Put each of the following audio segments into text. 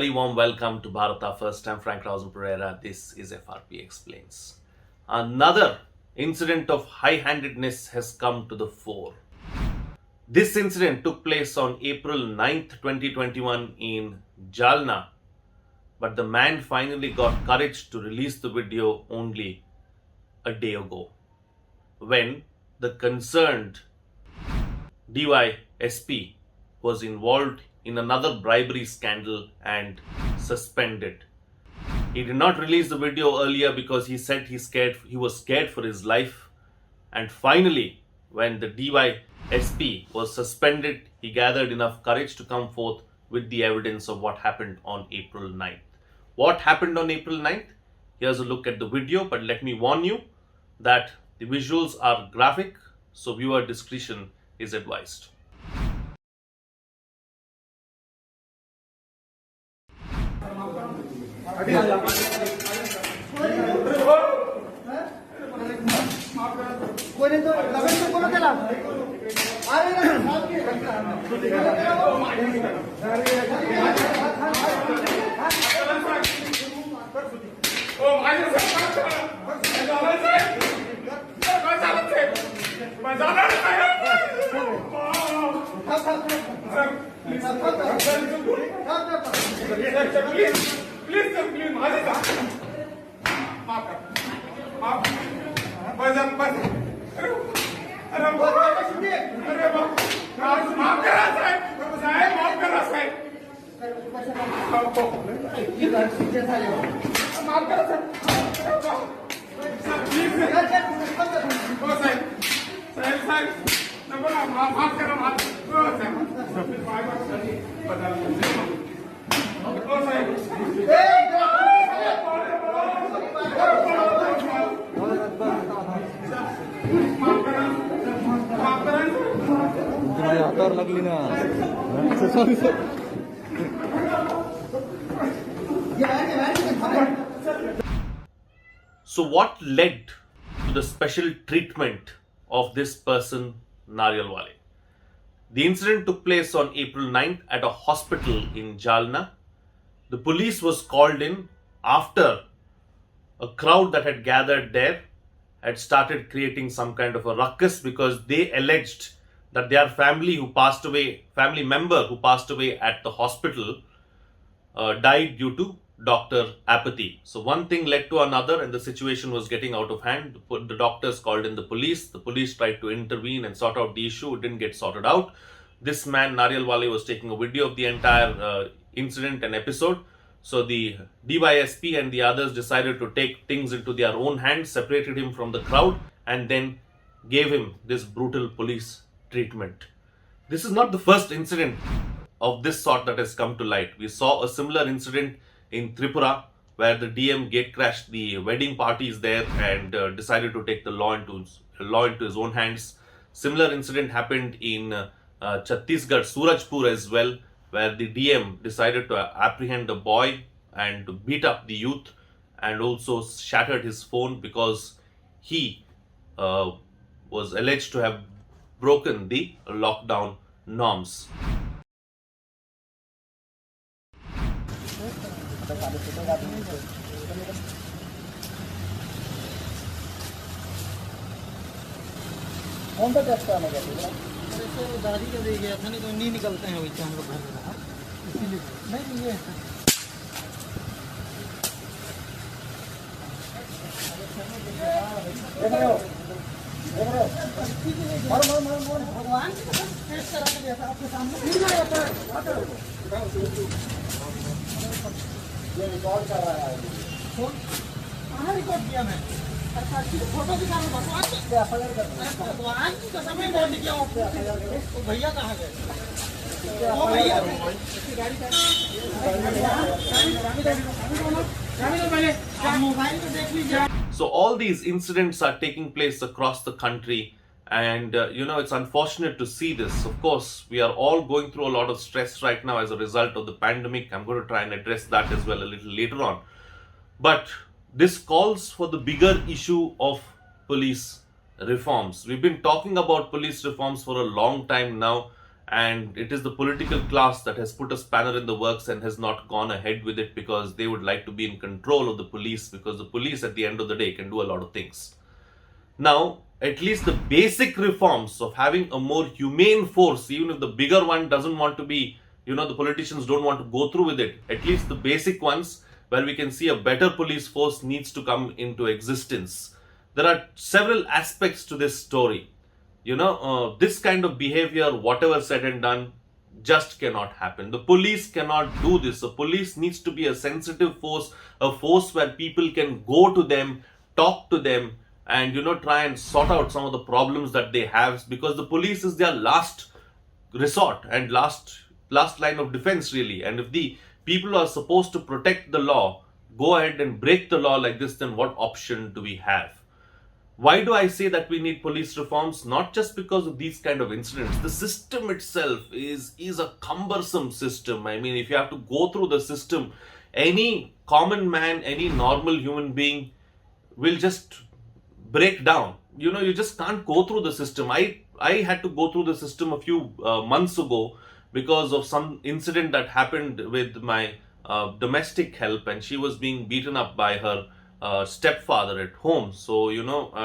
very warm welcome to Bharata. First time Rausan Pereira. This is FRP Explains. Another incident of high-handedness has come to the fore. This incident took place on April 9th, 2021 in Jalna, but the man finally got courage to release the video only a day ago, when the concerned DYSP was involved in another bribery scandal and suspended. He did not release the video earlier because he said he was scared for his life. And finally, when the DYSP was suspended, he gathered enough courage to come forth with the evidence of what happened on April 9th. What happened on April 9th? Here's a look at the video, but let me warn you that the visuals are graphic, so viewer discretion is advised. So what led to the special treatment of this person, Naryalwale? The incident took place on April 9th at a hospital in Jalna. The police was called in after a crowd that had gathered there had started creating some kind of a ruckus because they alleged that their family member who passed away at the hospital died due to doctor apathy. So one thing led to another and the situation was getting out of hand. The doctors called in the police. The police tried to intervene and sort out the issue. It didn't get sorted out. This man, Naryalwale, was taking a video of the entire incident and episode. So the DYSP and the others decided to take things into their own hands, separated him from the crowd, and then gave him this brutal police treatment. This is not the first incident of this sort that has come to light. We saw a similar incident in Tripura, where the DM gatecrashed the wedding parties there and decided to take the law into his own hands. Similar incident happened in Chhattisgarh, Surajpur as well, where the DM decided to apprehend a boy and to beat up the youth and also shattered his phone because he was alleged to have broken the lockdown norms. कौन सा test कराने गए थे? दादी का दे गया था, नहीं तो नहीं निकलते हैं वही हम लोग घर में रहा, इसीलिए नहीं ये भगवान टेस्ट करा के गया था आपके सामने ये रिकॉर्ड कर रहा है। कहाँ रिकॉर्ड किया मैं? फोटो दिखा भगवान की कसम है बोल दिया तो भैया कहाँ गए? वो भैया मोबाइल में देख लीजिए. So all these incidents are taking place across the country, and it's unfortunate to see this. Of course, we are all going through a lot of stress right now as a result of the pandemic. I'm going to try and address that as well a little later on. But this calls for the bigger issue of police reforms. We've been talking about police reforms for a long time now, and it is the political class that has put a spanner in the works and has not gone ahead with it because they would like to be in control of the police, because the police at the end of the day can do a lot of things. Now, at least the basic reforms of having a more humane force, even if the bigger one doesn't want to be, the politicians don't want to go through with it, at least the basic ones where we can see a better police force needs to come into existence. There are several aspects to this story. This kind of behavior, whatever said and done, just cannot happen. The police cannot do this. The police needs to be a sensitive force, a force where people can go to them, talk to them, and try and sort out some of the problems that they have, because the police is their last resort and last line of defense, really. And if the people are supposed to protect the law go ahead and break the law like this, then what option do we have? Why do I say that we need police reforms? Not just because of these kind of incidents. The system itself is a cumbersome system. I mean, if you have to go through the system, any common man, any normal human being will just break down. You just can't go through the system. I had to go through the system a few months ago because of some incident that happened with my domestic help, and she was being beaten up by her stepfather at home. So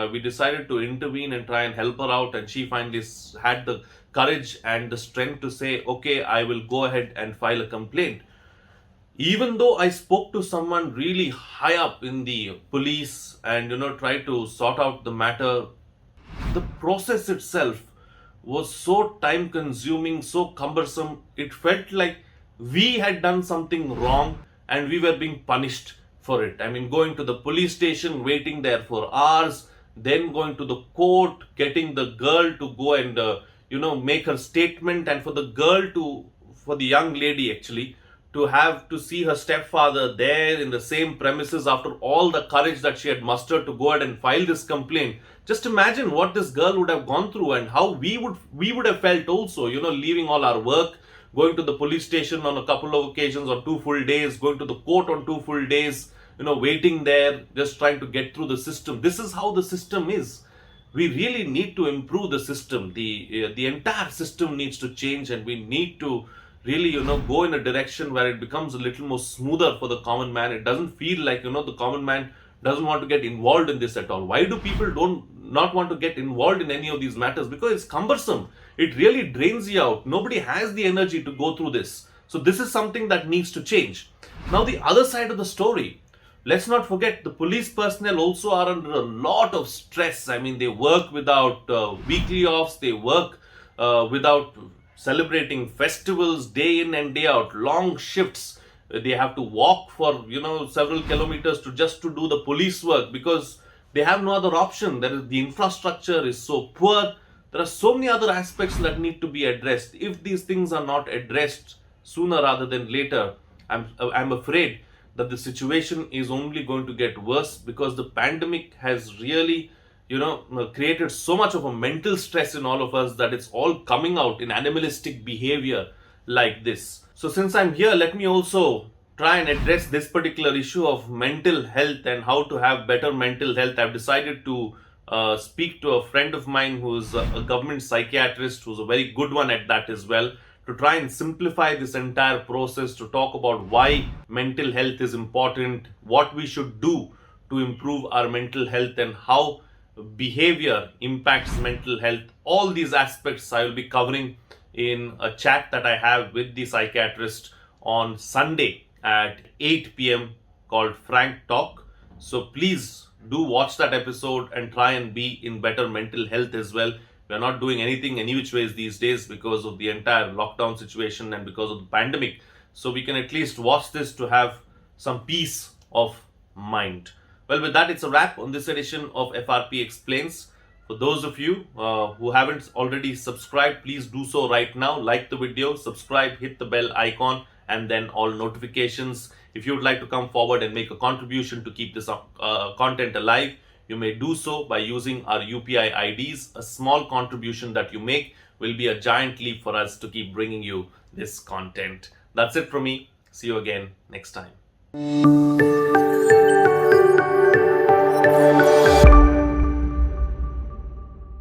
we decided to intervene and try and help her out, and she finally had the courage and the strength to say, okay, I will go ahead and file a complaint. Even though I spoke to someone really high up in the police and tried to sort out the matter, the process itself was so time consuming, so cumbersome. It felt like we had done something wrong and we were being punished for it. I mean, going to the police station, waiting there for hours, then going to the court, getting the girl to go and make her statement, and for the young lady actually to have to see her stepfather there in the same premises after all the courage that she had mustered to go ahead and file this complaint. Just imagine what this girl would have gone through and how we would have felt also, leaving all our work, going to the police station on a couple of occasions or 2 full days, going to the court on 2 full days, waiting there, just trying to get through the system. This is how the system is. We really need to improve the system. The entire system needs to change, and we need to really, go in a direction where it becomes a little more smoother for the common man. It doesn't feel like, the common man doesn't want to get involved in this at all. Why do people not want to get involved in any of these matters? Because it's cumbersome. It really drains you out. Nobody has the energy to go through this. So this is something that needs to change. Now, the other side of the story, let's not forget the police personnel also are under a lot of stress. I mean, they work without weekly offs. They work without celebrating festivals day in and day out, long shifts. They have to walk for several kilometers to do the police work because they have no other option. The infrastructure is so poor. There are so many other aspects that need to be addressed. If these things are not addressed sooner rather than later, I'm afraid that the situation is only going to get worse, because the pandemic has really created so much of a mental stress in all of us that it's all coming out in animalistic behavior like this. So since I'm here, let me also try and address this particular issue of mental health and how to have better mental health. I've decided to speak to a friend of mine who's a government psychiatrist, who's a very good one at that as well, to try and simplify this entire process, to talk about why mental health is important, what we should do to improve our mental health, and how behavior impacts mental health. All these aspects I will be covering in a chat that I have with the psychiatrist on Sunday at 8 p.m. called Frank Talk. So please do watch that episode and try and be in better mental health as well. We are not doing anything any which ways these days because of the entire lockdown situation and because of the pandemic. So we can at least watch this to have some peace of mind. Well, with that, it's a wrap on this edition of FRP Explains. For those of you who haven't already subscribed, please do so right now. Like the video, subscribe, hit the bell icon, and then all notifications. If you would like to come forward and make a contribution to keep this content alive, you may do so by using our UPI IDs. A small contribution that you make will be a giant leap for us to keep bringing you this content. That's it from me. See you again next time.